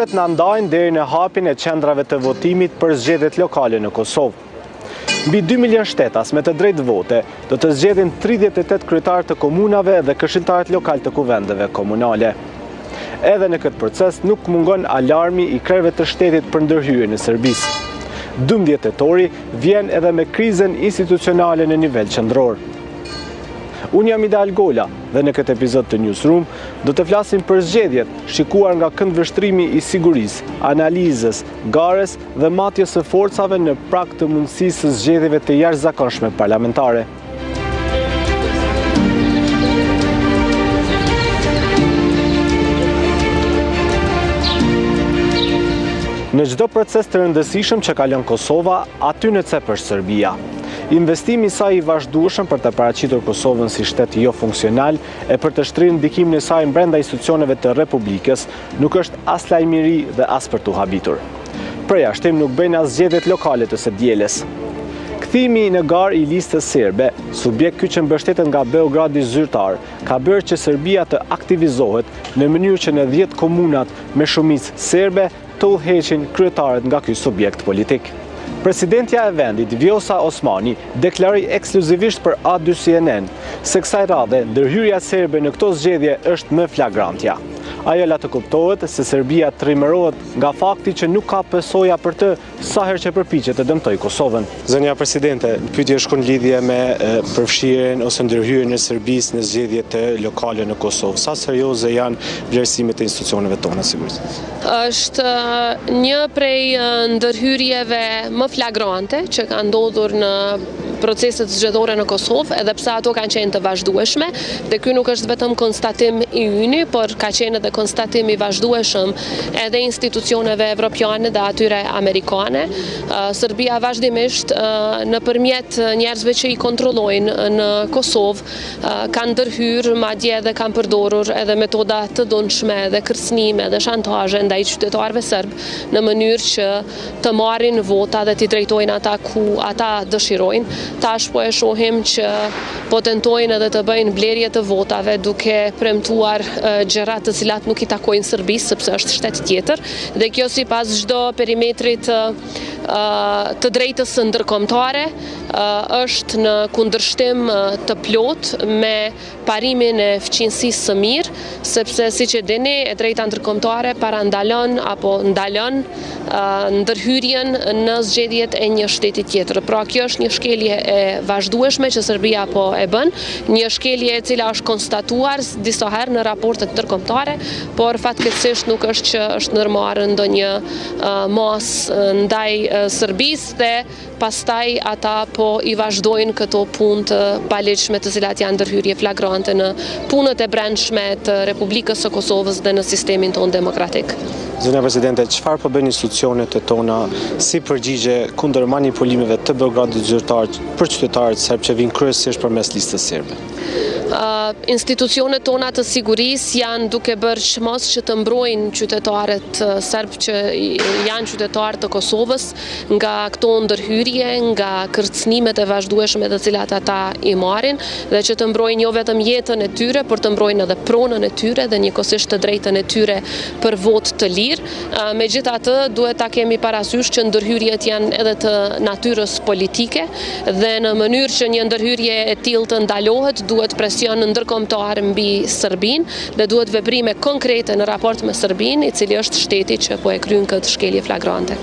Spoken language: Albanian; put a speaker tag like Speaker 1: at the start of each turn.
Speaker 1: Orët na ndajnë deri në hapjen e qendrave të votimit për zgjedhjet lokale në Kosovë. Mbi 2 milion shtetas me të drejtë vote do të zgjedhin 38 kryetarë të komunave dhe këshilltarët lokal të kuvendeve komunale. Edhe në këtë proces nuk mungon alarmi i krerëve të shtetit për ndërhyrjen e Serbisë. 12 tetori vjen edhe me krizën institucionale në nivel qendror. Unë jam Ida Algola dhe në këtë epizod të Newsroom do të flasim për zgjedhjet shikuar nga këndvështrimi i sigurisë, analizës, garës dhe matjes së forcave në prag të mundësisë së zgjedhjeve të jashtëzakonshme parlamentare. Në çdo proces të rëndësishëm që kalon Kosova, aty në cep është Serbia. Investimi i saj i vazhdueshëm për të paraqitur Kosovën si shtet jo funksional e për të shtrirë ndikimin e saj brenda institucioneve të Republikës nuk është as lajmëri dhe as për t'u habitur. Përjashtim nuk bëjnë as zgjedhjet lokale të së dielës. Kthimi në garë i listës serbe, subjekt ky që mbështetet nga Beogradi zyrtar, ka bërë që Serbia të aktivizohet në mënyrë që në 10 komunat me shumicë serbe të udhëheqin kryetarët nga ky subjekt politik. Presidentja e vendit, Vjosa Osmani, deklaroi ekskluzivisht për A2 CNN se kësaj radhe ndërhyrja serbe në këto zgjedhje është më flagrantja. Ajo la të kuptohet se Serbia trimërohet nga fakti që nuk ka pësoja për të sa herë që përpiqet të dëmtojë Kosovën.
Speaker 2: Zonja Presidente, pyetja është në lidhje me përfshirjen ose ndërhyrjen e Serbisë në zgjedhjet lokale në Kosovë. Sa serioze janë vlerësimet e institucioneve tona sigurisht?
Speaker 3: Është një prej ndërhyrjeve më flagrante që ka ndodhur në proceset zgjedhore në Kosovë, edhe pse ato kanë qenë të vazhdueshme, dhe ky nuk është vetëm konstatim i yni, por ka qenë edhe konstatim i vazhdueshëm edhe institucioneve evropiane dhe atyre amerikane. Serbia vazhdimisht nëpërmjet njerëzve që i kontrollojnë në Kosovë kanë ndërhyrë, madje edhe kanë përdorur edhe metoda të dhunshme dhe kërcënime dhe shantazhe ndaj qytetarëve serb në mënyrë që të marrin vota dhe t'i drejtojnë ata ku ata dëshirojnë. Tash po e shohim që po tentojnë edhe të bëjnë blerje të votave duke premtuar gjëra të cilat nuk i takojnë Serbisë sepse është shtet tjetër, dhe kjo sipas çdo perimetri të drejtës së ndërkombëtare është në kundërshtim të plot me parimin e fqinjësisë së mirë, sepse siç e dini, e drejta ndërkombëtare parandalon apo ndalon ndërhyrjen në zgjedhjet e një shteti tjetër. Pra kjo është një shkelje e vazhdueshme që Serbia po e bën, një shkelje e cila është konstatuar disa herë në raportet ndërkombëtare, por fatkeqësisht nuk është që është ndërmarrë ndonjë mos ndaj Serbisë dhe pastaj ata po i vazhdojnë këto punë të paligjshme të cilat janë ndërhyrje flagrante në punët e brendshme të Republikës së Kosovës dhe në sistemin tonë demokratik.
Speaker 2: Zonja Presidente, çfarë po bëjnë institucionet tona si përgjigje kundër manipulimeve të Beogradit zyrtar për qytetarët serb që vinë kryesisht përmes listës serbe?
Speaker 3: Institucionet tona të sigurisë janë duke bërë çmos që të mbrojnë qytetarët serb që janë qytetarë të Kosovës nga këto ndërhyrje, nga kërcënimet e vazhdueshme të cilat ata i marrin, dhe që të mbrojnë jo vetëm jetën e tyre, por të mbrojnë edhe pronën e tyre dhe njëkohësisht të drejtën e tyre për votë të lirë. Megjithatë, duhet ta kemi parasysh që ndërhyrjet janë edhe të natyrës politike dhe në mënyrë që një ndërhyrje e tillë të ndalohet, duhet presion ndërkombëtar mbi Serbinë dhe duhet veprime konkrete në raport me Serbinë, i cili është shteti që po e kryen këtë shkelje flagrante.